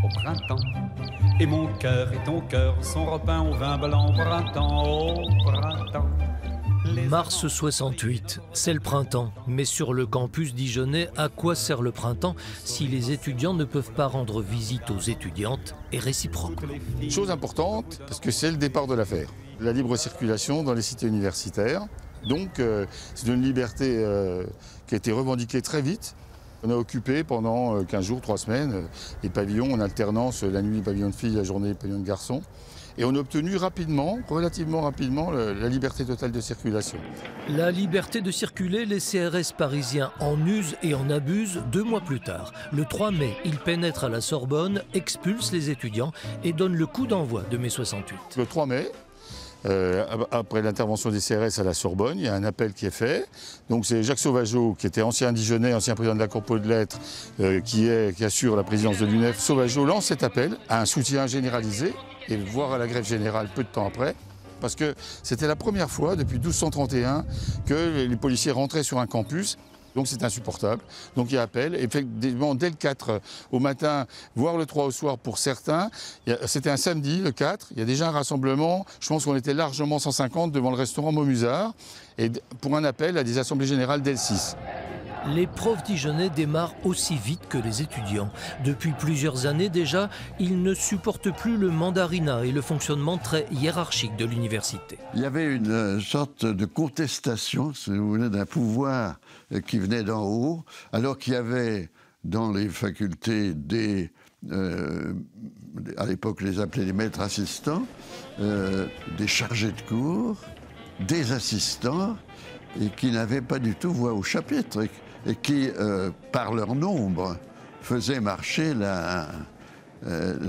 au printemps. Et mon cœur et ton cœur sont repeints au vin blanc au printemps, au printemps. Mars 68, c'est le printemps. Mais sur le campus dijonnais, à quoi sert le printemps si les étudiants ne peuvent pas rendre visite aux étudiantes et réciproquement? Chose importante, parce que c'est le départ de l'affaire. La libre circulation dans les cités universitaires. Donc c'est une liberté qui a été revendiquée très vite. On a occupé pendant 15 jours, 3 semaines, les pavillons en alternance, la nuit pavillon de filles, la journée pavillon de garçons. Et on a obtenu rapidement, relativement rapidement, la liberté totale de circulation. La liberté de circuler, les CRS parisiens en usent et en abusent 2 mois plus tard. Le 3 mai, ils pénètrent à la Sorbonne, expulsent les étudiants et donnent le coup d'envoi de mai 68. Le 3 mai, après l'intervention des CRS à la Sorbonne, il y a un appel qui est fait. Donc c'est Jacques Sauvageot, qui était ancien Dijonnais, ancien président de la Corpo de Lettres, qui assure la présidence de l'UNEF. Sauvageot lance cet appel à un soutien généralisé, et voire à la grève générale peu de temps après, parce que c'était la première fois depuis 1231 que les policiers rentraient sur un campus. Donc c'est insupportable. Donc il y a appel. Et effectivement, dès le 4 au matin, voire le 3 au soir pour certains, c'était un samedi, le 4, il y a déjà un rassemblement. Je pense qu'on était largement 150 devant le restaurant Maumusard, et pour un appel à des assemblées générales dès le 6. Les profs dijonnais démarrent aussi vite que les étudiants. Depuis plusieurs années déjà, ils ne supportent plus le mandarinat et le fonctionnement très hiérarchique de l'université. Il y avait une sorte de contestation, si vous voulez, d'un pouvoir qui venait d'en haut, alors qu'il y avait dans les facultés des... à l'époque, les appelait les maîtres assistants, des chargés de cours, des assistants, et qui n'avaient pas du tout voix au chapitre, et qui, par leur nombre, faisaient marcher la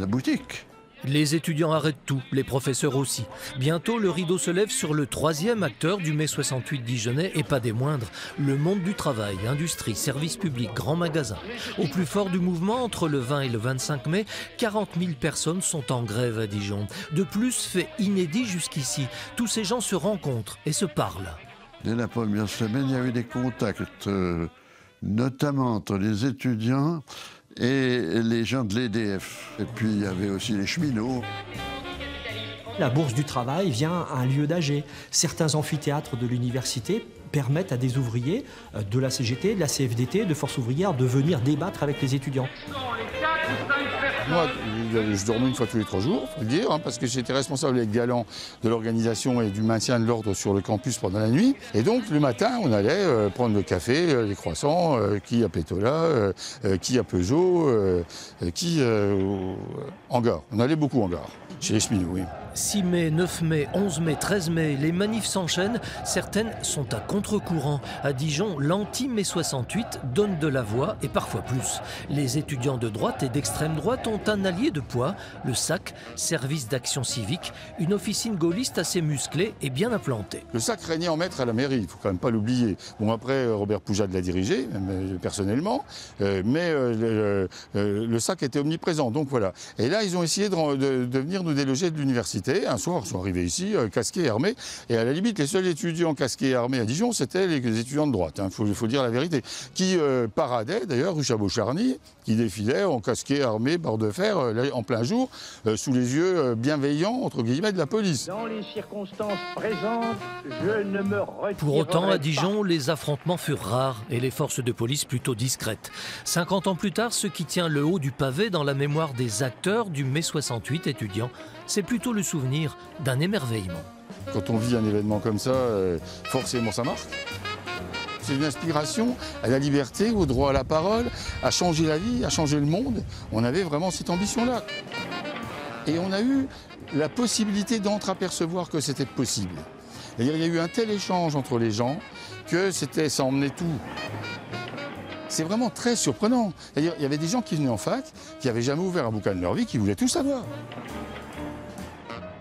boutique. Les étudiants arrêtent tout, les professeurs aussi. Bientôt, le rideau se lève sur le 3e acteur du mai 68 dijonnais, et pas des moindres, le monde du travail, industrie, services publics, grands magasins. Au plus fort du mouvement, entre le 20 et le 25 mai, 40 000 personnes sont en grève à Dijon. De plus, fait inédit jusqu'ici, tous ces gens se rencontrent et se parlent. Dès la première semaine, il y a eu des contacts, notamment entre les étudiants et les gens de l'EDF. Et puis il y avait aussi les cheminots. La bourse du travail vient à un lieu d'AG. Certains amphithéâtres de l'université permettent à des ouvriers de la CGT, de la CFDT, de Force ouvrière de venir débattre avec les étudiants. Moi, je dormais une fois tous les 3 jours, il faut le dire, parce que j'étais responsable avec Galland de l'organisation et du maintien de l'ordre sur le campus pendant la nuit. Et donc, le matin, on allait prendre le café, les croissants, qui à Pétola, qui à Peugeot, qui en gare. On allait beaucoup en gare, chez les cheminots, oui. 6 mai, 9 mai, 11 mai, 13 mai, les manifs s'enchaînent. Certaines sont à contre-courant. À Dijon, l'anti-mai 68 donne de la voix et parfois plus. Les étudiants de droite et d'extrême droite ont un allié de poids, le SAC, Service d'action civique, une officine gaulliste assez musclée et bien implantée. Le SAC régnait en maître à la mairie, il ne faut quand même pas l'oublier. Bon, après, Robert Poujade l'a dirigé, même personnellement, mais le SAC était omniprésent, donc voilà. Et là, ils ont essayé de venir nous déloger de l'université. Un soir, ils sont arrivés ici, casqués et armés. Et à la limite, les seuls étudiants casqués et armés à Dijon, c'était les étudiants de droite. Il faut dire la vérité. Qui paradaient, d'ailleurs, rue Chabot-Charny, qui défilaient en casqués, armés, barre de fer, en plein jour, sous les yeux bienveillants, entre guillemets, de la police. Dans les circonstances présentes, je ne me retirerai Pour autant, à Dijon, pas. les affrontements furent rares et les forces de police plutôt discrètes. 50 ans plus tard, ce qui tient le haut du pavé dans la mémoire des acteurs du mai 68 étudiants, c'est plutôt le souvenir d'un émerveillement. Quand on vit un événement comme ça, forcément ça marque. C'est une inspiration à la liberté, au droit à la parole, à changer la vie, à changer le monde. On avait vraiment cette ambition-là. Et on a eu la possibilité d'entreapercevoir que c'était possible. Il y a eu un tel échange entre les gens que ça emmenait tout. C'est vraiment très surprenant. Il y avait des gens qui venaient en fac, qui n'avaient jamais ouvert un bouquin de leur vie, qui voulaient tout savoir.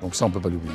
Donc ça, on ne peut pas l'oublier.